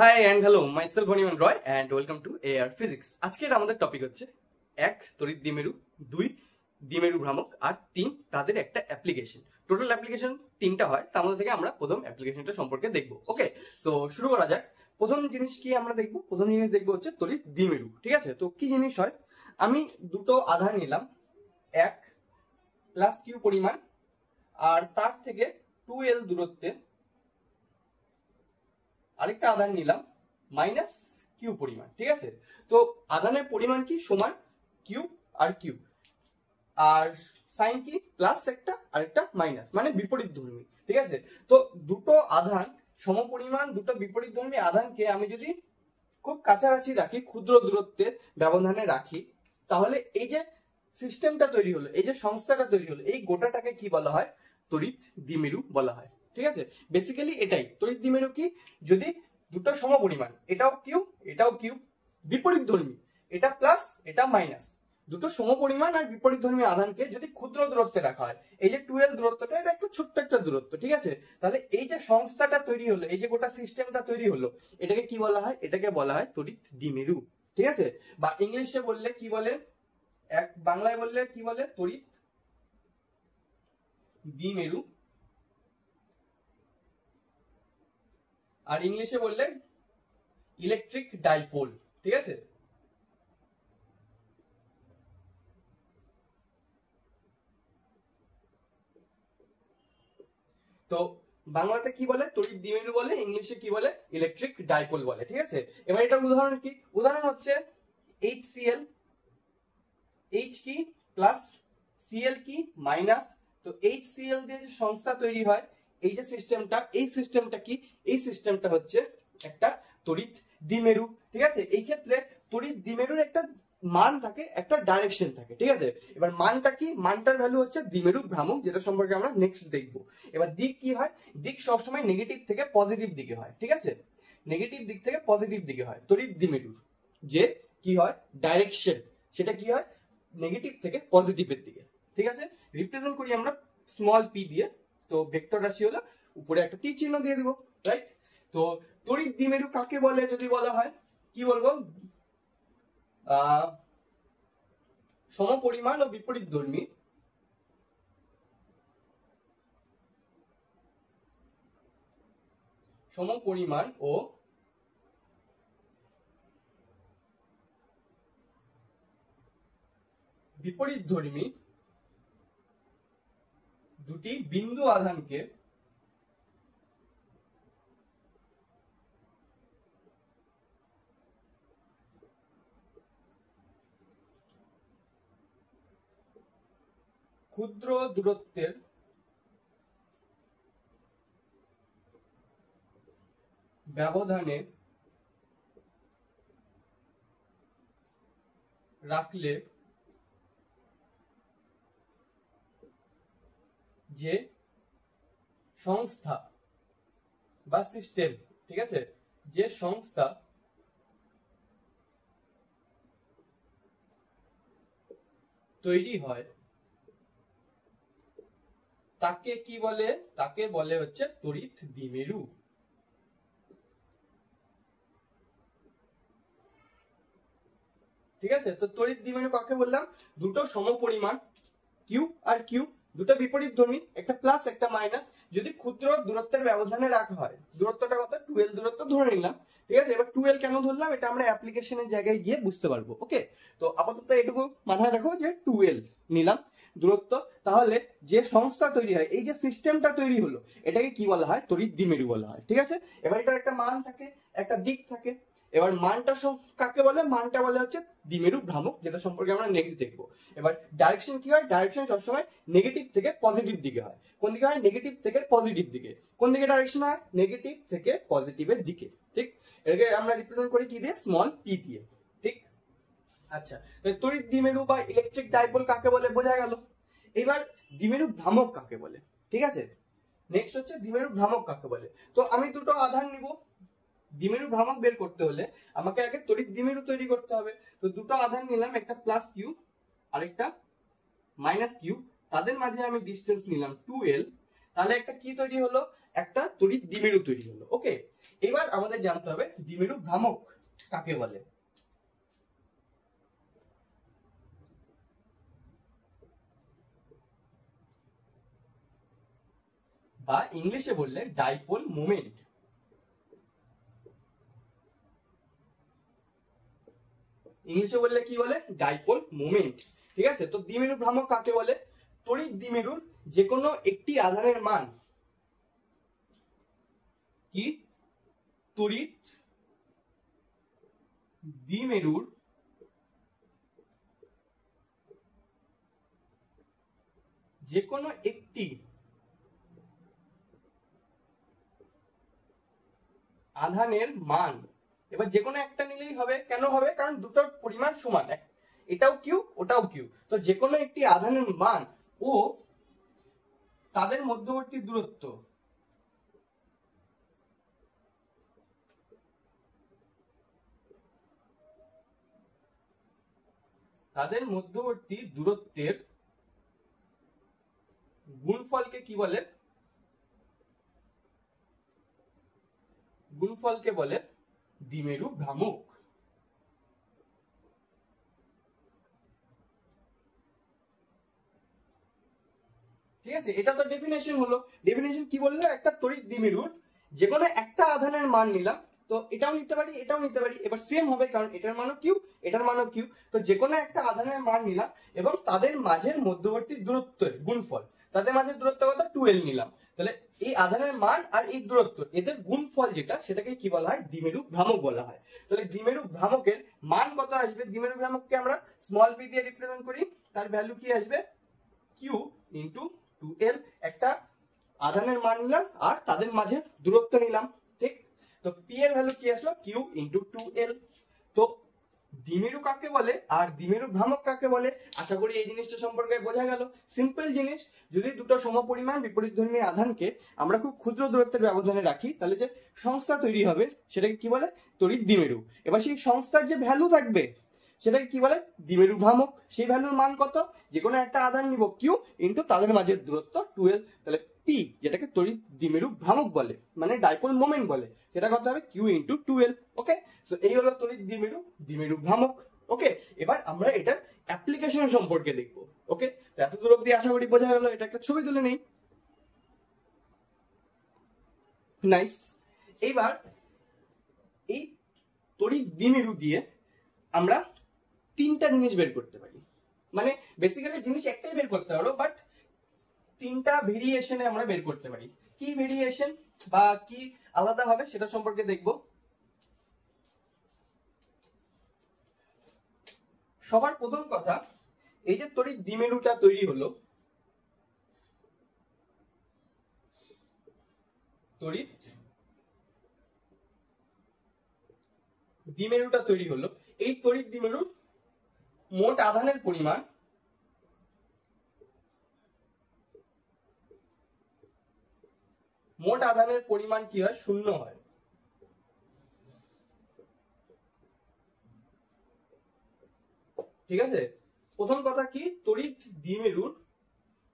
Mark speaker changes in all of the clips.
Speaker 1: High and hello, myself Animan Roy and welcome to AR physics. আজকের আমাদের topic হচ্ছে 1 তড়িৎ দ্বিমেরু, 2 দ্বিমেরু ভ্রামক, আর 3 তাদের একটা অ্যাপ্লিকেশন। টোটাল অ্যাপ্লিকেশন 3টা হয়, তার মধ্যে থেকে আমরা প্রথম অ্যাপ্লিকেশনটা সম্পর্কে দেখবো। ওকে, সো শুরু করা যাক। প্রথম জিনিস কি আমরা দেখবো? প্রথম জিনিস দেখবো হচ্ছে তড়িৎ দ্বিমেরু। ঠিক আছে, তো কি জিনিস হয়? আমি দুটো আধার নিলাম, 1 প্লাস কিউ পরিমাণ আর তার থেকে 2l দূরত্বে আরেকটা আধান নিলাম মাইনাস কিউ পরিমাণ। ঠিক আছে, তো আধানের পরিমাণ কি? সমান কিউ আর কিউ, আর সাইন কি? প্লাস একটা আরেকটা মাইনাস, মানে বিপরীত ধর্মী। ঠিক আছে, তো দুটো আধান সমপরিমাণ, দুটো বিপরীত ধর্মী আধানকে আমি যদি খুব কাছাকাছি রাখি, ক্ষুদ্র দূরত্বের ব্যবধানে রাখি, তাহলে এই যে সিস্টেমটা তৈরি হলো, এই যে সংস্থাটা তৈরি হলো, এই গোটাটাকে কি বলা হয়? তড়িৎ দ্বিমেরু বলা হয়। ঠিক আছে, বেসিক্যালি এটাই তড়িৎ দ্বিমেরু। কি? যদি দুটো সমপরিমাণ, এটাও কিউ এটাও কিউ, বিপরীত ধর্মী, এটা প্লাস এটা মাইনাস, দুটো সমপরিমাণ আর বিপরীত ধর্মী আধানকে যদি ক্ষুদ্র দূরত্বে রাখা হয়, এই যে 12 দূরত্বটা, এটা একটু ছোট্ট একটা দূরত্ব। ঠিক আছে, তাহলে এই যে সংস্থাটা তৈরি হলো, এই যে গোটা সিস্টেমটা তৈরি হলো, এটাকে কি বলা হয়? এটাকে বলা হয় তড়িৎ দ্বিমেরু। ঠিক আছে, বা ইংলিশে বললে কি বলে, বাংলায় বললে কি বলে? তড়িৎ দ্বিমেরু, আর ইংলিশে বললে ইলেকট্রিক ডাইপোল। ঠিক আছে, তো বাংলাতে কি বলে? তড়িৎ দ্বিমেরু বলে, ইংলিশে কি বলে? ইলেকট্রিক ডাইপোল বলে। ঠিক আছে, এবার এটার উদাহরণ কি? উদাহরণ হচ্ছে HCl, H কি? প্লাস, Cl কি? মাইনাস। তো HCl দিয়ে যে সংস্থা তৈরি হয়, এই যে সিস্টেমটা, এই সিস্টেমটা কি? এই সিস্টেমটা হচ্ছে একটা তড়িৎ দ্বিমেরু। ঠিক আছে, এই ক্ষেত্রে তড়িৎ দ্বিমেরুর একটা মান থাকে, একটা ডাইরেকশন থাকে। ঠিক আছে, এবার মানটা কি? মানটার ভ্যালু হচ্ছে দ্বিমেরু ভ্রামক, যেটা সম্পর্কে আমরা নেক্সট দেখবো। এবার দিক কি হয়? দিক সবসময় নেগেটিভ থেকে পজিটিভ দিকে হয়। ঠিক আছে, নেগেটিভ দিক থেকে পজিটিভ দিকে হয় তড়িৎ দ্বিমেরুর যে কি হয় ডাইরেকশন, সেটা কি হয়? নেগেটিভ থেকে পজিটিভের দিকে। ঠিক আছে, রিপ্রেজেন্ট করি আমরা স্মল পি দিয়ে। তো ভেক্টর রাশি হলো, উপরে একটা তীর চিহ্ন দিয়ে দিব, রাইট? তো তড়িৎ দ্বিমেরু কাকে বলে যদি বলা হয়, কি বলবো? সমপরিমাণ ও বিপরীত ধর্মী সমপরিমাণ ও বিপরীত ধর্মী দুটি বিন্দু আধানকে ক্ষুদ্র দূরত্বের ব্যবধানে রাখলে যে সংস্থা বা সিস্টেম, ঠিক আছে, যে সংস্থা তৈরি হয় তাকে কি বলে? তাকে বলে হচ্ছে তড়িৎ দ্বিমেরু। ঠিক আছে, তো তড়িৎ দ্বিমেরু কাকে বললাম? দুটো সমপরিমাণ কিউ আর কিউ, দুটো বিপরীত ধর্মী, একটা প্লাস একটা মাইনাস, যদি ক্ষুদ্র দূরত্বের ব্যবধানে রাখা হয়। দূরত্বটা কত? 12 দূরত্ব ধরে নিলাম। ঠিক আছে, এবার 12 কেন ধরলাম এটা আমরা অ্যাপ্লিকেশনের জায়গায় গিয়ে বুঝতে পারবো। ওকে, তো আপাতত এটুকু মাথায় রাখো যে 12 নিলাম দূরত্ব। তাহলে যে সংস্থা তৈরি হয়, এই যে সিস্টেমটা তৈরি হলো, এটাকে কি বলা হয়? তড়িৎ দ্বিমেরু বলা হয়। ঠিক আছে, এবার এটার একটা মান থাকে, একটা দিক থাকে। এবার মানটা কাকে বলে? মানটা বলে হচ্ছে দ্বিমেরু ভ্রামক, যেটা সম্পর্কে আমরা নেক্সট দেখবো। এবার ডাইরেকশন কি হয়? ডাইরেকশন সবসময় নেগেটিভ থেকে পজিটিভ দিকে হয়। কোন দিকে হয়? নেগেটিভ থেকে পজিটিভ দিকে। কোন দিকে ডাইরেকশন হয়? নেগেটিভ থেকে পজিটিভের দিকে। ঠিক, এটাকে আমরা রিপ্রেজেন্ট করি কি দিয়ে? স্মল পি দিয়ে। ঠিক, আচ্ছা, তড়িৎ দ্বিমেরু বা ইলেকট্রিক ডাইপোল কাকে বলে বোঝা গেল। এবার দ্বিমেরু ভ্রামক কাকে বলে? ঠিক আছে, নেক্সট হচ্ছে দ্বিমেরু ভ্রামক কাকে বলে। তো আমি দুটো আধান নিব, দ্বিমেরু ভ্রামক বের করতে হলে আমাকে আগে তড়িৎ দ্বিমেরু তৈরি করতে হবে। তো দুটো আধান নিলাম, একটা প্লাস কিউ আরেকটা মাইনাস কিউ, তাদের মাঝে আমি ডিস্টেন্স নিলাম 2l। তাহলে একটা কি তৈরি হলো? একটা তড়িৎ দ্বিমেরু তৈরি হলো। ওকে, এবার আমাদের জানতে হবে দ্বিমেরু ভ্রামক কাকে বলে। বা ইংলিশে বললে ডাইপোল মোমেন্ট। ইংলিশে বললে কি বলে? Dipole moment. ঠিক আছে, তো দ্বিমেরু ভ্রামক কাকে বলে? তড়িৎ দ্বিমেরুর যে কোনো একটি আধানের মান কি তড়িৎ দ্বিমেরুর যে কোনো একটি আধানের মান, এবার যে কোনো একটা নিলেই হবে। কেন হবে? কারণ দুটোর পরিমাণ সমান, এটাও কিউ ওটাও কিউ, তো যে কোনো একটি আধানের মান ও তাদের মধ্যবর্তী দূরত্ব তাদের মধ্যবর্তী দূরত্বের গুণফলকে কি বলে? গুণফলকে বলে দ্বিমেরু ভ্রামক। ঠিক আছে, এটা তো ডেফিনেশন হলো। ডেফিনেশন কি বললো? একটা তড়িৎ দ্বিমেরুর যে কোনো একটা আধানের মান নিলাম, তো এটাও নিতে পারি এটাও নিতে পারি, এবার সেম হবে কারণ এটার মানও কিউ এটার মানও কিউ। তো যে কোনো একটা আধানের মান নিলাম এবং তাদের মাঝের মধ্যবর্তী দূরত্বের গুণফল, তাদের মাঝের দূরত্ব কত? 2l নিলাম। তাহলে এই আধানের মান আর এই দূরত্ব এদের গুণফল যেটা, সেটাকে কি বলা হয়? দ্বিমেরু ভ্রামক বলা হয়। তাহলে দ্বিমেরু ভ্রামকের মান কত আসবে? দ্বিমেরু ভ্রামককে আমরা স্মল পি দিয়ে রিপ্রেজেন্ট করি, তার ভ্যালু কি আসবে? Q into 2l। একটা আধানের মান নিলাম আর তাদের মাঝে দূরত্ব নিলাম, ঠিক? তো পি এর ভ্যালু কি আসলো? Q into 2l। তো দ্বিমেরু কাকে বলে আর দ্বিমেরু ভ্রামক কাকে বলে? আশা করি এই জিনিসটা সম্পর্কে বোঝা গেল। সিম্পল জিনিস, যদি দুটো সমপরিমাণ বিপরীতধর্মী আধানকে আমরা খুব ক্ষুদ্র দূরত্বের ব্যবধানে রাখি, তাহলে যে সংস্থা তৈরি হবে সেটাকে কি বলে? তড়িৎ দ্বিমেরু। এবার সেই সংস্থার যে ভ্যালু থাকবে সেটাকে কি বলে? দ্বিমেরু ভ্রামক। সেই ভ্যালুর মান কত? যে কোনো একটা আধান নিব কিউ ইন্টু তাদের মাঝের দূরত্ব 2l। তাহলে পি, যেটাকে তড়িৎ দ্বিমেরু ভ্রামক বলে, মানে ডাইপোল মোমেন্ট বলে, সেটা কত হবে? Q into 2l। ওকে, সো এই হলো তড়িৎ দ্বিমেরু, দ্বিমেরু ভ্রামক। ওকে, এবার আমরা এটার অ্যাপ্লিকেশন সম্পর্কে দেখবো। ওকে, তো এত দূর অব্দি আশা করি বোঝা গেল। এটা একটা ছবি তুলে নেই। নাইস। এইবার এই তড়িৎ দ্বিমেরু দিয়ে আমরা তিনটা জিনিস বের করতে পারি, মানে বেসিক্যালি জিনিস একটাই বের করতে পারো, বাট তিনটা ভেরিয়েশনে আমরা বের করতে পারি। কি ভেরিয়েশন বা কি আলাদা হবে সেটা সম্পর্কে দেখব। সবার প্রথম কথা, এই যে তড়িৎ দ্বিমেরুটা তৈরি হলো, তড়িৎ দ্বিমেরুটা তৈরি হলো, এই তড়িৎ দ্বিমেরুর মোট আধানের পরিমাণ কি হয়? শূন্য হয়। ঠিক আছে, প্রথম কথা কি, তড়িৎ দ্বিমেরুর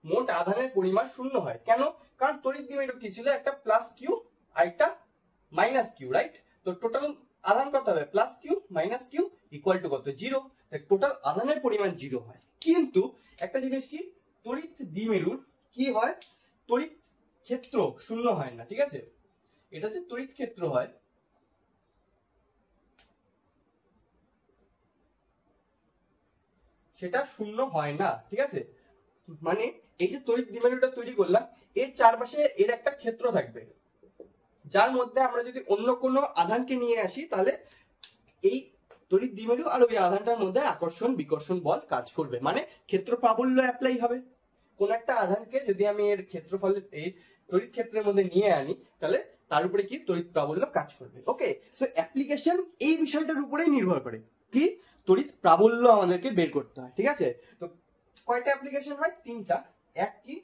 Speaker 1: মোট আধানের পরিমাণ শূন্য হয়। কেন? কারণ তড়িৎ দ্বিমেরু কি ছিল? একটা প্লাস কিউ আর একটা মাইনাস কিউ, রাইট? তো টোটাল আধান কত হবে? Plus Q minus Q equal to কত? 0। টোটাল আধানের পরিমাণ 0 হয়। কিন্তু একটা জিনিস কি, তড়িৎ দ্বিমেরুর কি হয়? তড়িৎ ক্ষেত্র শূন্য হয় না। ঠিক আছে, এটা যে তড়িৎ ক্ষেত্র হয়, সেটা শূন্য হয় না। ঠিক আছে, মানে এই যে তড়িৎ দ্বিমেরুটা তৈরি করলাম, এর চারপাশে এর একটা ক্ষেত্র থাকবে, যার মধ্যে আমরা যদি অন্য কোনো আধানকে নিয়ে আসি, তাহলে এই তড়িৎ দ্বিমেরু আর ওই আধানটার মধ্যে আকর্ষণ বিকর্ষণ বল কাজ করবে, মানে ক্ষেত্র প্রাবল্য অ্যাপ্লাই হবে। কোন একটা আধানকে যদি আমি এর ক্ষেত্রফলের এই তড়িৎ ক্ষেত্রের মধ্যে নিয়ে আনি, তাহলে তার উপরে কি তড়িৎ প্রাবল্য কাজ করবে। ওকে, সো অ্যাপ্লিকেশন এই বিষয়টার উপরেই নির্ভর করে, কি তড়িৎ প্রাবল্য আমাদেরকে বের করতে হয়। ঠিক আছে, তো কয়টা অ্যাপ্লিকেশন হয়? তিনটা। এক কি,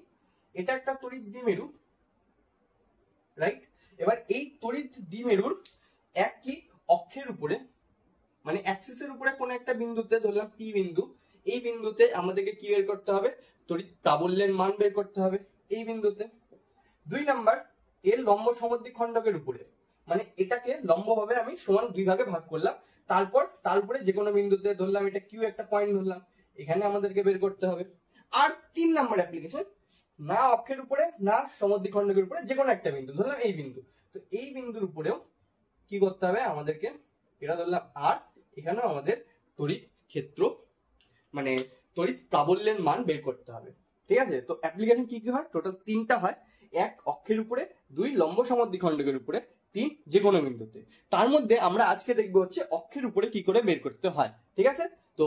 Speaker 1: এটা একটা তড়িৎ দ্বিমেরু, রাইট? এবার এই তড়িৎ দ্বিমেরুর এক কি অক্ষের উপরে, মানে অ্যাক্সিসের উপরে কোন একটা বিন্দুতে, ধরলাম পি বিন্দু, এই বিন্দুতে আমাদেরকে কি বের করতে হবে? তড়িৎ প্রাবল্যের মান বের করতে হবে এই বিন্দুতে। দুই নাম্বার, এর লম্ব সমদ্বিখণ্ডকের উপরে, মানে এটাকে লম্বভাবে আমি সমান 2 ভাগে ভাগ করলাম, তারপর তার উপরে যে কোনো বিন্দুতে ধরলাম এটা কিউ একটা পয়েন্ট ধরলাম, এখানে আমাদেরকে বের করতে হবে। আর 3 নাম্বার অ্যাপ্লিকেশন, না অক্ষের উপরে না সমদ্বিখণ্ডকের উপরে, যে কোনো একটা বিন্দু ধরলাম এই বিন্দু, তো এই বিন্দুর উপরেও কি করতে হবে আমাদেরকে, এটা ধরলাম আর, এখানেও আমাদের তড়িৎ ক্ষেত্র মানে তড়িৎ প্রাবল্যের মান বের করতে হবে। ঠিক আছে, তো অ্যাপ্লিকেশন কি কি হয়, টোটাল 3টা হয়। 1 অক্ষের উপরে, 2 লম্ব সমদ্বিখণ্ডকের উপরে, 3 যে কোনো বিন্দুতে। তার মধ্যে আমরা আজকে দেখবো হচ্ছে অক্ষের উপরে কি করে বের করতে হয়। ঠিক আছে, তো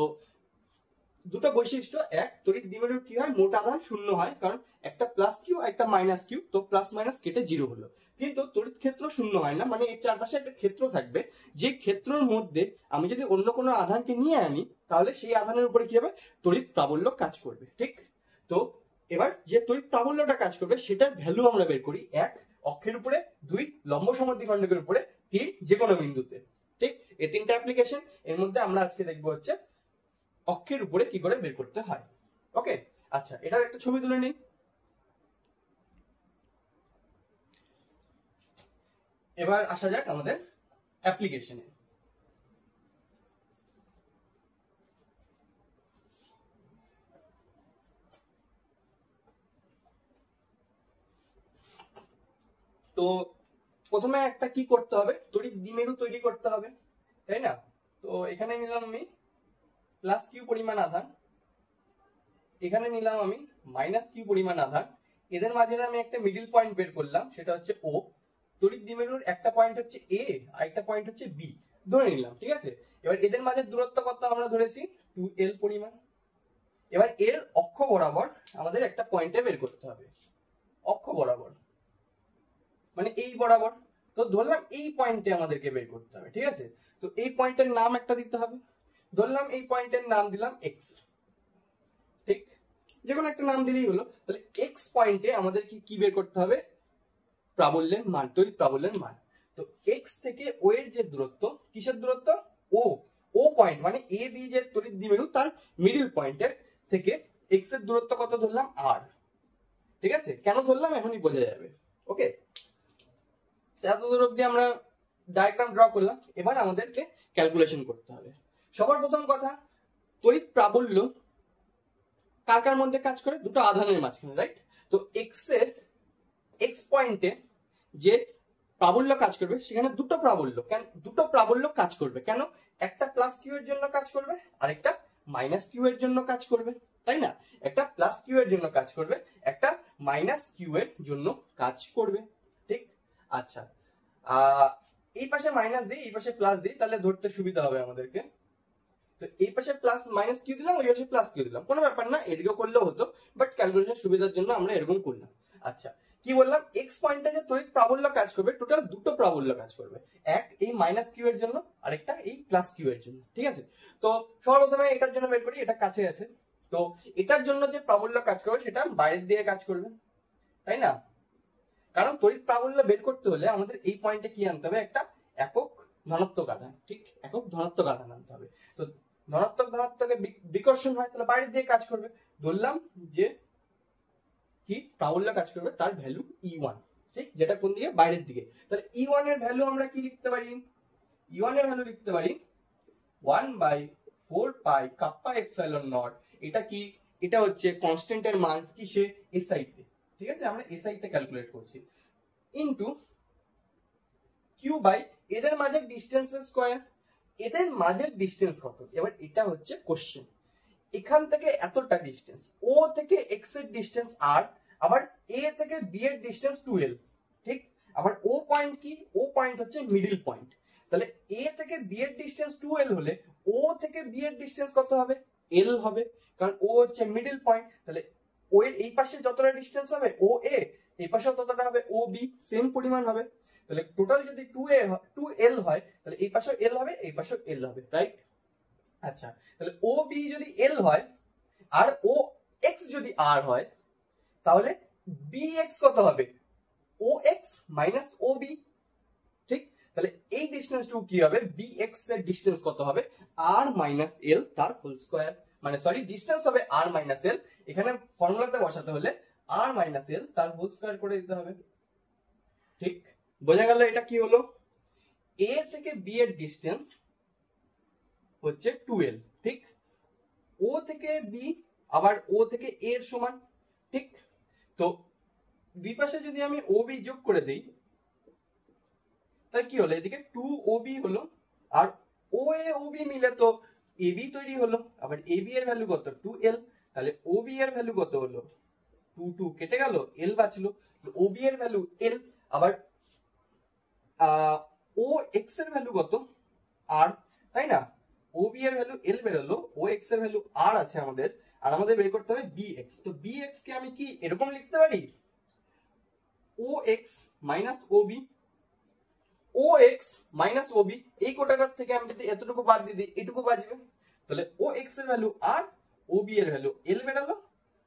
Speaker 1: দুটো বৈশিষ্ট্য, এক তড়িৎ দ্বিমেরুর কি হয়, মোট আধান শূন্য হয়, কারণ একটা প্লাস কিউ একটা মাইনাস কিউ, তো প্লাস মাইনাস কেটে 0 হলো। কিন্তু তড়িৎ ক্ষেত্র শূন্য হয় না, মানে এর চারপাশে একটা ক্ষেত্র থাকবে, যে ক্ষেত্রের মধ্যে আমি যদি অন্য কোনো আধানকে নিয়ে আনি তাহলে সেই আধানের উপরে কি হবে, তড়িৎ প্রাবল্য কাজ করবে। ঠিক, তো এবার যে তড়িৎ প্রাবল্যটা কাজ করবে সেটার ভ্যালু আমরা বের করি, 1 অক্ষের উপরে, 2 লম্ব সমদ্বিখণ্ডকের উপরে, 3 যে কোনো বিন্দুতে। ঠিক, এই 3টা অ্যাপ্লিকেশন, এর মধ্যে আমরা আজকে দেখবো হচ্ছে অক্ষের উপরে কি করে বের করতে হয়। ওকে, আচ্ছা এটার একটা ছবি তুলে নিই। এবার আসা যাক আমাদের অ্যাপ্লিকেশনে। তো প্রথমে একটা কি করতে হবে, তড়িৎ দ্বিমেরু তৈরি করতে হবে, তাই না? তো এখানে নিলাম আমি প্লাস কিউ পরিমাণ আধান, এখানে নিলাম আমি মাইনাস কিউ পরিমাণ আধান, এদের মাঝে আমি একটা মিডিল পয়েন্ট বের করলাম, সেটা হচ্ছে ও। তড়িৎ দ্বিমেরুর একটা পয়েন্ট হচ্ছে এ আর একটা পয়েন্ট হচ্ছে বি ধরে নিলাম। ঠিক আছে, এবার এদের মাঝে দূরত্ব কত আমরা ধরেছি 2l পরিমাণ। এবার এর অক্ষ বরাবর আমাদের একটা পয়েন্টে বের করতে হবে, অক্ষ বরাবর মানে এই বরাবর, তো ধরলাম এই পয়েন্টে আমাদেরকে বের করতে হবে। ঠিক আছে, তো এই পয়েন্টের নাম একটা দিতে হবে, ধরলাম এই পয়েন্টের নাম দিলাম এক্স। ঠিক, যে কোনো একটা নাম দিলেই হলো। তাহলে এক্স পয়েন্টে আমাদের কি বের করতে হবে, প্রাবল্যের মান, তড়িৎ প্রাবল্যের মান। তো এক্স থেকে ও এর যে দূরত্ব, কিসের দূরত্ব, ও ও পয়েন্ট মানে এ বি যে তড়িৎ দ্বিমেরু তার মিডল পয়েন্টের থেকে এক্স এর দূরত্ব কত ধরলাম আর। ঠিক আছে, কেন ধরলাম এখনই বোঝা যাবে। ওকে, এতদূর অব্দি আমরা ডায়াগ্রাম ড্র করলাম, এবার আমাদেরকে ক্যালকুলেশন করতে হবে। সবার প্রথম কথা, তড়িৎ প্রাবল্য কার কার মধ্যে কাজ করে, দুটো আধানের মাঝখানে, রাইট? তো এক্স এর এক্স পয়েন্টে যে প্রাবল্য কাজ করবে সেখানে দুটো প্রাবল্য কাজ করবে, কেন, একটা প্লাস কিউ এর জন্য কাজ করবে আর একটা মাইনাস কিউ এর জন্য কাজ করবে, তাই না? একটা প্লাস কিউ এর জন্য কাজ করবে, একটা মাইনাস কিউ এর জন্য কাজ করবে। ঠিক, আচ্ছা এই পাশে মাইনাস দিই এই পাশে প্লাস দিই, তাহলে ধরতে সুবিধা হবে আমাদেরকে। তো এই পাশে প্লাস মাইনাস কিউ দিলাম, ওই পাশে প্লাস কিউ দিলাম, কোনো ব্যাপার না, এদিকেও করলেও হতো, বাট ক্যালকুলেশন সুবিধার জন্য আমরা এরকম করলাম। আচ্ছা কি বললাম, এক্স পয়েন্টে যে তড়িৎ প্রাবল্য কাজ করবে, টোটাল দুটো প্রাবল্য কাজ করবে, এক এই মাইনাস কিউ এর জন্য আরেকটা এই প্লাস কিউ এর জন্য। ঠিক আছে, তো সর্বপ্রথমে এটার জন্য বের করি, এটা কাছে আছে, তো এটার জন্য যে প্রাবল্য কাজ করবে সেটা বাইরের দিকে কাজ করবে, তাই না? কারণ তড়িৎ প্রাবল্য বের করতে হলে আমাদের এই পয়েন্টে কি আনতে হবে, একটা একক ধনাত্মক আধান। ঠিক, একক ধনাত্মক আধান আনতে হবে। তো ধনাত্মকে বিকর্ষণ হয়, তাহলে বাইরের দিকে কাজ করবে। ধরলাম যে কি প্রাবল্য কাজ করবে তার ভ্যালু E1, ঠিক, যেটা কোন দিকে, বাইরের দিকে। তাহলে E1 এর ভ্যালু আমরা কি লিখতে পারি, E1 এর ভ্যালু লিখতে পারি 1/4 পাই কাপ্পা এপসাইলন নট। এটা কি, এটা হচ্ছে কনস্ট্যান্টের মান কিসে, এসআই তে। ঠিক আছে, আমরা এসআই তে ক্যালকুলেট করছি, ইনটু কিউ বাই এদের মাঝের ডিসটেন্স স্কয়ার। এদের মাঝের ডিসটেন্স কত, এবার এটা হচ্ছে কোশ্চেন। এখান থেকে এতটা ডিসটেন্স, ও থেকে এক্স এর ডিসটেন্স আর, আবার এ থেকে বি এর ডিসটেন্স 2l। ঠিক, আবার ও পয়েন্ট কি, ও পয়েন্ট হচ্ছে মিডল পয়েন্ট। তাহলে এ থেকে বি এর ডিসটেন্স 2l হলে ও থেকে বি এর ডিসটেন্স কত হবে, l হবে, কারণ ও হচ্ছে মিডল পয়েন্ট। তাহলে ও এর এই পাশে যতটা ডিসটেন্স হবে ও এ, এই পাশেও ততটা হবে ও বি, সেম পরিমাণ হবে। তাহলে টোটাল যদি 2l হয় তাহলে এই পাশেও l হবে এই পাশেও l হবে, রাইট? আচ্ছা, তাহলে ও বি যদি এল হয় আর ও এক্স যদি আর হয়, তাহলে বি এক্স কত হবে, ও এক্স মাইনাস ও বি। ঠিক, তাহলে এই ডিসটেন্সটুকু কি হবে, বি এক্স এর ডিসটেন্স কত হবে, আর মাইনাস এল তার হোল স্কয়ার, মানে সরি ডিসটেন্স হবে আর মাইনাস এল, এখানে ফর্মুলাতে বসাতে হলে আর মাইনাস এল তার হোল স্কয়ার করে দিতে হবে। ঠিক বোঝা গেল এটা কি হলো, এ থেকে বি এর ডিস্টেন্স হচ্ছে 2l, ঠিক ও থেকে বি আবার ও থেকে এ এর সমান, ঠিক তো দুই পাশে যদি আমি ও বি যোগ করে দেই তাহলে কি হলো, এদিকে 2ob হলো আর ও এ ও বি মিলে তো ab তৈরি হলো, আবার ab এর ভ্যালু কত 2l, তাহলে ob এর ভ্যালু কত হলো 2 2 কেটে গেল, l বাঁচলো, ob এর ভ্যালু l, আবার ও x এর ভ্যালু কত r, তাই না, ob এর ভ্যালু l বেরোলো, ও x এর ভ্যালু r আছে আমাদের, আর আমাদের বের করতে হবে bx, তো bx কে আমি কি এরকম লিখতে পারি ox minus ob, ox minus ob, এই কোটাটার থেকে আমি যদি এতটুকু বাদ দিয়ে দিই এটুকু বাঁচবে, তাহলে ox এর ভ্যালু r, ob এর ভ্যালু l বেরোলো,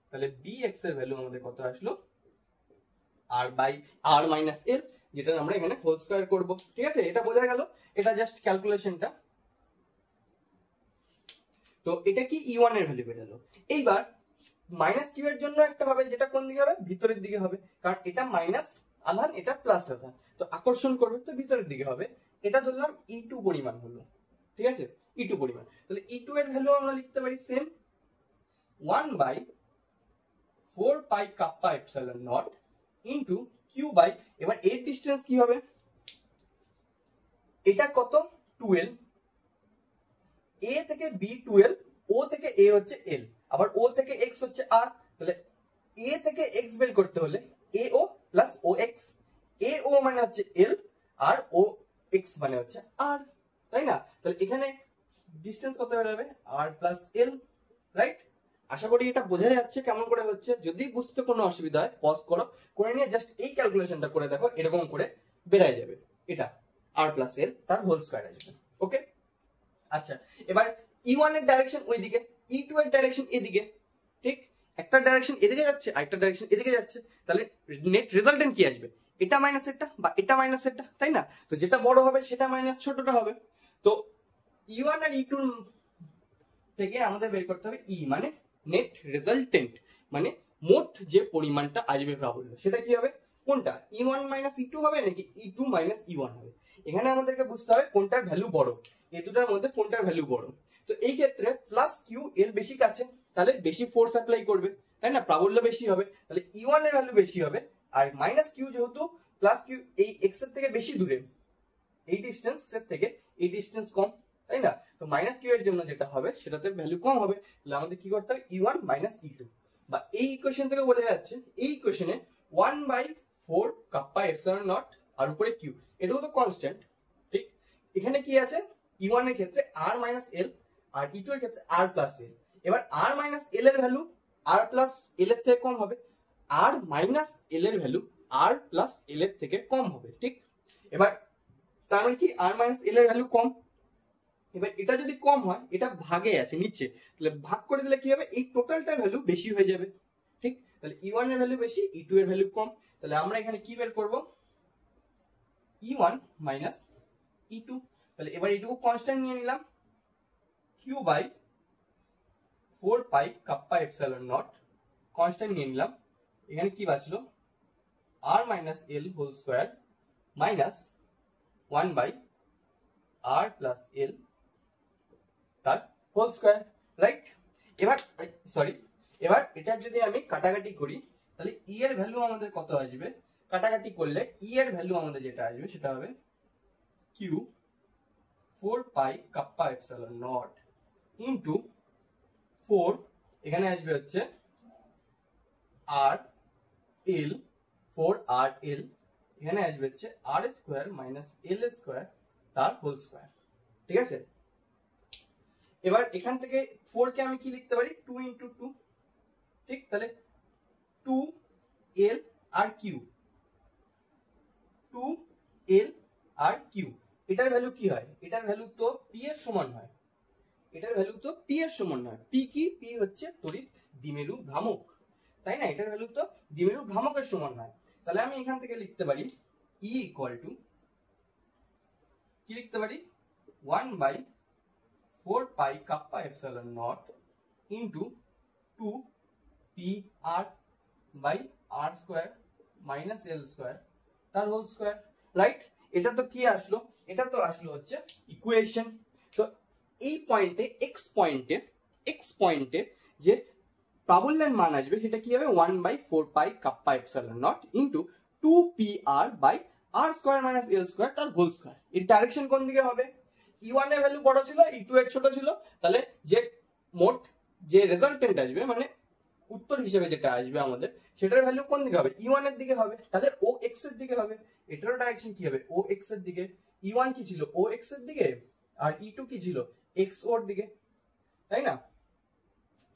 Speaker 1: তাহলে bx এর ভ্যালু আমাদের কত আসলো r by r minus l, যেটা আমরা এখানে হোল স্কয়ার করব, ঠিক আছে, এটা বোঝা গেল, এটা জাস্ট ক্যালকুলেশনটা। তো এটা কি e1 এর ভ্যালু বেরোলো। এইবার মাইনাস কিউ এর জন্য একটা হবে, যেটা কোন দিকে হবে ভিতরের দিকে হবে, কারণ এটা মাইনাস আধান এটা প্লাস আধান, তো আকর্ষণ করবে তো ভিতরের দিকে হবে, এটা ধরলাম e2 পরিমাণ হলো, ঠিক আছে e2 পরিমাণ, তাহলে e2 এর ভ্যালু আমরা লিখতে পারি same 1 by 4 pi kappa epsilon not into Q by, এবার এর ডিসটেন্স কি হবে, এটা কত 12, a থেকে b 12, o থেকে a হচ্ছে l, আবার o থেকে x হচ্ছে r, তাহলে a থেকে x বের করতে হলে ao প্লাস ox, ao মানে হচ্ছে l আর ox মানে হচ্ছে r, তাই না, তাহলে এখানে ডিসটেন্স কত বেরোবে r প্লাস l, রাইট। আশা করি এটা বোঝা যাচ্ছে কেমন করে হচ্ছে, যদি বুঝতে কোনো অসুবিধা হয় পজ করো, করে নিয়ে জাস্ট এই ক্যালকুলেশনটা করে দেখো, এরকম করে বেরিয়ে যাবে এটা r প্লাস l তার হোল স্কয়ার আসবে, ওকে। আচ্ছা এবার e1 এর ডাইরেকশন ওইদিকে, e2 এর ডাইরেকশন এদিকে, ঠিক একটা ডাইরেকশন এদিকে যাচ্ছে আর একটা ডাইরেকশন এদিকে যাচ্ছে, তাহলে নেট রেজাল্টেন্ট কি আসবে, এটা মাইনাস এটা বা এটা মাইনাস এটা, তাই না, তো যেটা বড় হবে সেটা মাইনাস ছোটটা হবে, তো e1 আর e2 থেকে আমাদের বের করতে হবে e মানে নেট রেজাল্টেন্ট, মানে মোট যে পরিমাণটা আসবে প্রাবল্য সেটা কি হবে, কোনটা e1 মাইনাস e2 হবে নাকি e2 মাইনাস e1 হবে, এখানে আমাদেরকে বুঝতে হবে কোনটার ভ্যালু বড়, এই দুটার মধ্যে কোনটার ভ্যালু বড়, তো এই ক্ষেত্রে প্লাস কিউ এর বেশি কাছে, তাহলে বেশি ফোর্স অ্যাপ্লাই করবে, তাই না, প্রাবল্য বেশি হবে, তাহলে e1 এর ভ্যালু বেশি হবে, আর মাইনাস কিউ যেহেতু প্লাস কিউ এই x এর থেকে বেশি দূরে, এই ডিসটেন্স এর থেকে এই ডিসটেন্স কম, তাই না, তো মাইনাস কিউ এর জন্য যেটা হবে সেটাতে ভ্যালু কম হবে, তাহলে আমাদের কি করতে হবে e1 মাইনাস e2, বা এই ইকুয়েশন থেকে বোঝা যাচ্ছে এই ইকুয়েশনে 1/4 কাপ্পা এপসাইলন নট আর উপরে কিউ, এটাও তো কনস্ট্যান্ট, ঠিক এখানে কি আছে e1 এর ক্ষেত্রে r মাইনাস l আর e2 এর ক্ষেত্রে r প্লাস l, এবার r মাইনাস l এর ভ্যালু r প্লাস l এর থেকে কম হবে, r মাইনাস l এর ভ্যালু r প্লাস l এর থেকে কম হবে, ঠিক এবার তার মানে কি r মাইনাস l এর ভ্যালু কম, এবার এটা যদি কম হয় এটা ভাগে আছে নিচে, তাহলে ভাগ করে দিলে কি হবে এই টোটালটার ভ্যালু বেশি হয়ে যাবে, ঠিক তাহলে e1 এর ভ্যালু বেশি e2 এর ভ্যালু কম, তাহলে আমরা এখানে কি বের করব e1 মাইনাস e2, তাহলে এবার এইটুকু কনস্ট্যান্ট নিয়ে নিলাম q by 4 pi kappa epsilon not constant নিয়ে নিলাম, এখানে কি বাঁচলো r minus l whole square minus 1 by r plus l তার হোল স্কয়ার, রাইট। এবার সরি, এবার এটা যদি আমি কাটাকাটি করি তাহলে e এর ভ্যালু আমাদের কত আসবে, কাটাকাটি করলে e এর ভ্যালু আমাদের যেটা আসবে সেটা হবে q 4 pi kappa epsilon not into 4, এখানে আসবে হচ্ছে r l 4 r l, এখানে আসবে হচ্ছে r square minus l square তার হোল স্কয়ার, ঠিক আছে। এবার এখান থেকে 4 কে আমি কি লিখতে পারি 2 ইনটু 2, ঠিক তাহলে 2l আর q, 2l আর q, এটার ভ্যালু কি হয়, এটার ভ্যালু তো p এর সমান হয়, এটার ভ্যালু তো p এর সমান হয়, p কি p হচ্ছে তড়িৎ দ্বিমেরু ভ্রামক, তাই না, এটার ভ্যালু তো দ্বিমেরু ভ্রামকের সমান হয়, তাহলে আমি এখান থেকে লিখতে পারি e ইকুয়াল টু কি লিখতে পারি 1/4 pi kappa epsilon not into 2 p r by r square minus l square তার হোল স্কয়ার, রাইট? এটা তো কি আসলো? এটা তো আসলো হচ্ছে ইকুয়েশন। তো এই পয়েন্টে এক্স পয়েন্টে যে প্রাবল্যের মান আসবে সেটা কি হবে? 1/4 pi kappa epsilon not into 2pr/r² - l² তার হোল স্কয়ার। এর ডাইরেকশন কোন দিকে হবে? e1 এর ভ্যালু বড় ছিল, e2 এর ছোট ছিল, তাহলে যে মোট যে রেজাল্টেন্ট আসবে মানে উত্তর হিসেবে যেটা আসবে আমাদের, সেটার ভ্যালু কোন দিকে হবে? e1 এর দিকে হবে, তাহলে ও এক্স এর দিকে হবে। এটারও ডাইরেকশন কি হবে? ও এক্স এর দিকে। e1 কি ছিল? ও এক্স এর দিকে, আর e2 কি ছিল? এক্স ওর দিকে, তাই না?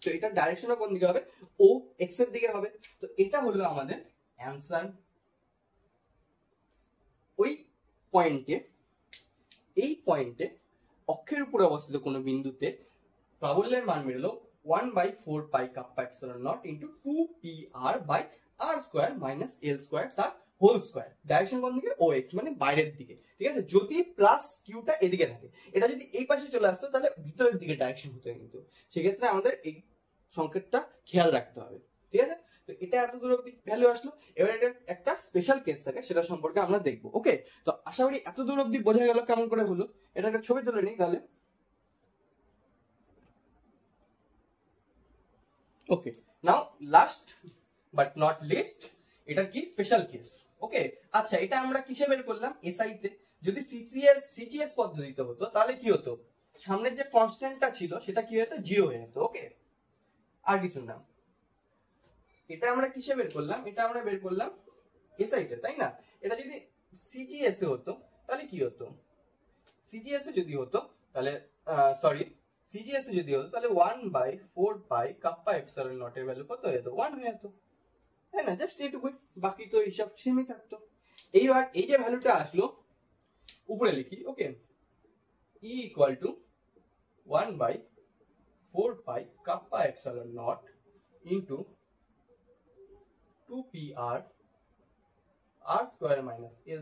Speaker 1: তো এটার ডাইরেকশনও কোন দিকে হবে? ও এক্স এর দিকে হবে। তো এটা হলো আমাদের অ্যান্সার। ওই পয়েন্টে, এই পয়েন্টে অক্ষের উপরে অবস্থিত কোনো বিন্দুতে প্রাবল্যের মান বেরোলো 1/4 pi kappa epsilon not into 2pr/r² - l² তার হোল স্কয়ার। ডাইরেকশন কোন দিকে? ও এক্স, মানে বাইরের দিকে, ঠিক আছে? যদি প্লাস কিউটা এদিকে থাকে, এটা যদি এই পাশে চলে আসতো তাহলে ভিতরের দিকে ডাইরেকশন হতো, কিন্তু সেক্ষেত্রে আমাদের এই সংকেতটা খেয়াল রাখতে হবে, ঠিক আছে? তো এটা এত দূর অব্দি ভ্যালু আসলো। এবার এটা একটা স্পেশাল কেস থাকে, সেটা সম্পর্কে আমরা দেখবো। ওকে, তো আশা করি এত দূর অব্দি বোঝা গেল কেমন করে হলো। এটা একটা ছবি তুলে নিই তাহলে। ওকে, নাও লাস্ট বাট নট লিস্ট, এটা কি? Special case. ওকে, আচ্ছা, এটা আমরা কিসে বের করলাম? এসআই তে। যদি সিজিএস পদ্ধতিতে হতো তাহলে কি হতো? সামনের যে কনস্ট্যান্টটা ছিল সেটা কি হতো? 0 হয়ে যেত। ওকে, আর কিছু না। এটা আমরা কিসে বের করলাম? এটা আমরা বের করলাম এসআই তে, তাই না? এটা যদি সিজিএস এ হতো তাহলে কি হতো? সিজিএস এ যদি হতো তাহলে সিজিএস এ যদি হতো তাহলে 1/4 পাই কাপ্পা এপসাইলন নট এর ভ্যালু কত হয়ে যেত? 1 হয়ে যেত, তাই না? জাস্ট এইটুকুই, বাকি তো হিসাব সেমই থাকতো। এইবার এই যে ভ্যালুটা আসলো উপরে লিখি। Okay, E equal to 1/4 pi kappa epsilon not into 2pr/r² - l²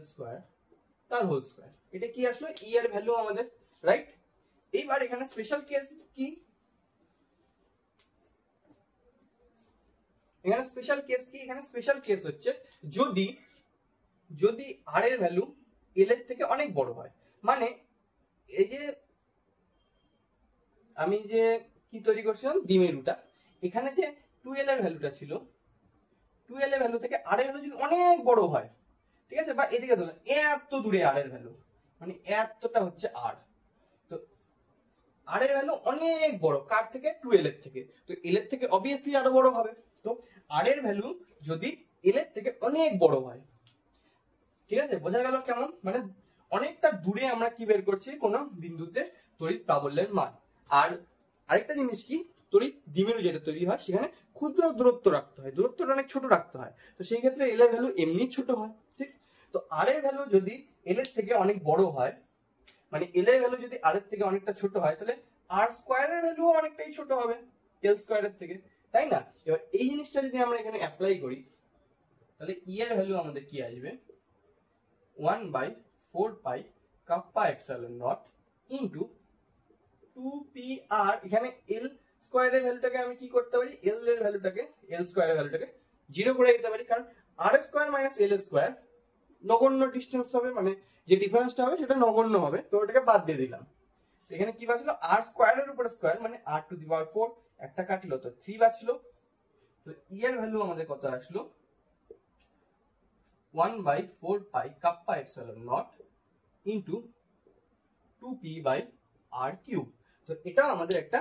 Speaker 1: তার হোল স্কয়ার। এটা কি আসলো? ই এর ভ্যালু আমাদের, রাইট? এইবার এখানে স্পেশাল কেস কি? এখানে স্পেশাল কেস কি? এখানে স্পেশাল কেস হচ্ছে যদি আর এর ভ্যালু এল এর থেকে অনেক বড় হয়। মানে এই যে আমি যে কি তৈরি করছিলাম দ্বিমেরুটা, এখানে যে 2l এর ভ্যালুটা ছিল, 2l এর ভ্যালু থেকে আর এর ভ্যালু যদি অনেক বড় হয়, ঠিক আছে, বা এদিকে ধরুন এত দূরে আর এর ভ্যালু, মানে এতটা হচ্ছে আর, তো আর এর ভ্যালু অনেক বড় কার থেকে? 2l এর থেকে। তো এল এর থেকে অবভিয়াসলি আরো বড় হবে। তো আর এর ভ্যালু যদি এল এর থেকে অনেক বড় হয়, ঠিক আছে? বোঝা গেল কেমন? মানে অনেকটা দূরে আমরা কি বের করছি? কোন বিন্দুতে তড়িৎ প্রাবল্যের মান। আর আরেকটা জিনিস কি, তড়িৎ দ্বিমেরু যেটা তৈরি হয় সেখানে ক্ষুদ্র দূরত্ব রাখতে হয়, দূরত্বটা অনেক ছোট রাখতে হয়। তো সেই ক্ষেত্রে এল এর ভ্যালু এমনি ছোট হয়, ঠিক? তো আর এর ভ্যালু যদি এল এর থেকে অনেক বড় হয়, মানে এল এর ভ্যালু যদি আর এর থেকে অনেকটা ছোট হয়, তাহলে আর স্কয়ারের ভ্যালু অনেকটাই ছোট হবে এল স্কয়ারের থেকে, তাই না? এবার এই জিনিসটা যদি আমরা এখানে অ্যাপ্লাই করি তাহলে ই এর ভ্যালু আমাদের কি আসবে? 1/4 pi kappa epsilon not into 2pr, এখানে এল স্কয়ারের ভ্যালুটাকে আমি কি করতে পারি? এল এর ভ্যালুটাকে, এল স্কয়ারের ভ্যালুটাকে 0 করে দিতে পারি, কারণ আর স্কয়ার মাইনাস এল স্কয়ার নগণ্য ডিসটেন্স হবে, মানে যে ডিফারেন্সটা হবে সেটা নগণ্য হবে, তো ওটাকে বাদ দিয়ে দিলাম। এখানে কি বাঁচলো? আর স্কয়ারের উপরে স্কয়ার, মানে r টু দি পাওয়ার 4, একটা কাটলো তো 3 বাঁচলো। তো ই এর ভ্যালু আমাদের কত আসলো? 1/4 pi kappa epsilon not into 2p/r³। তো এটা আমাদের একটা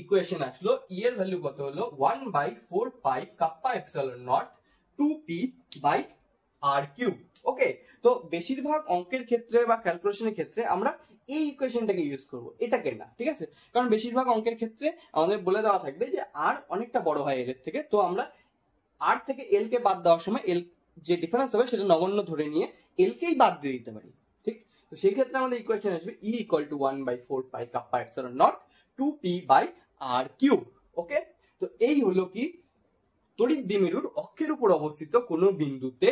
Speaker 1: ইকুয়েশন আসলো। ই এর ভ্যালু কত হলো? 1/4 pi kappa epsilon not 2p/r³। ওকে, তো বেশিরভাগ অঙ্কের ক্ষেত্রে বা ক্যালকুলেশনের ক্ষেত্রে আমরা এই ইকুয়েশনটাকে ইউজ করব, এটাকে না, ঠিক আছে? কারণ বেশিরভাগ অঙ্কের ক্ষেত্রে আমাদের বলে দেওয়া থাকবে যে আর অনেকটা বড় হয় এল এর থেকে, তো আমরা আর থেকে এল কে বাদ দেওয়ার সময় এল যে ডিফারেন্স হবে সেটা নগণ্য ধরে নিয়ে এল কেই বাদ দিয়ে দিতে পারি, ঠিক? তো সেই ক্ষেত্রে আমাদের ইকুয়েশন আসবে ই equal to 1/4 pi kappa epsilon not 2p/r³। ওকে, তো এই হলো কি তড়িৎ দ্বিমেরুর অক্ষের উপর অবস্থিত কোনো বিন্দুতে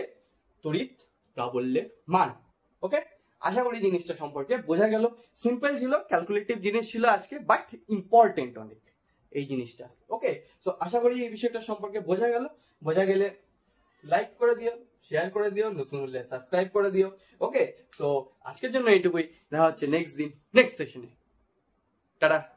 Speaker 1: তড়িৎ প্রাবল্যের মান। ওকে, আশা করি জিনিসটা সম্পর্কে বোঝা গেল। সিম্পল ছিল, ক্যালকুলেটিভ জিনিস ছিল আজকে, বাট ইম্পর্টেন্ট অনেক এই জিনিসটা। ওকে, সো আশা করি এই বিষয়টা সম্পর্কে বোঝা গেল। বোঝা গেলে লাইক করে দিও, শেয়ার করে দিও, নতুন হলে সাবস্ক্রাইব করে দিও। ওকে, তো আজকের জন্য এইটুকুই, দেখা হচ্ছে নেক্সট দিন নেক্সট সেশনে। টাটা।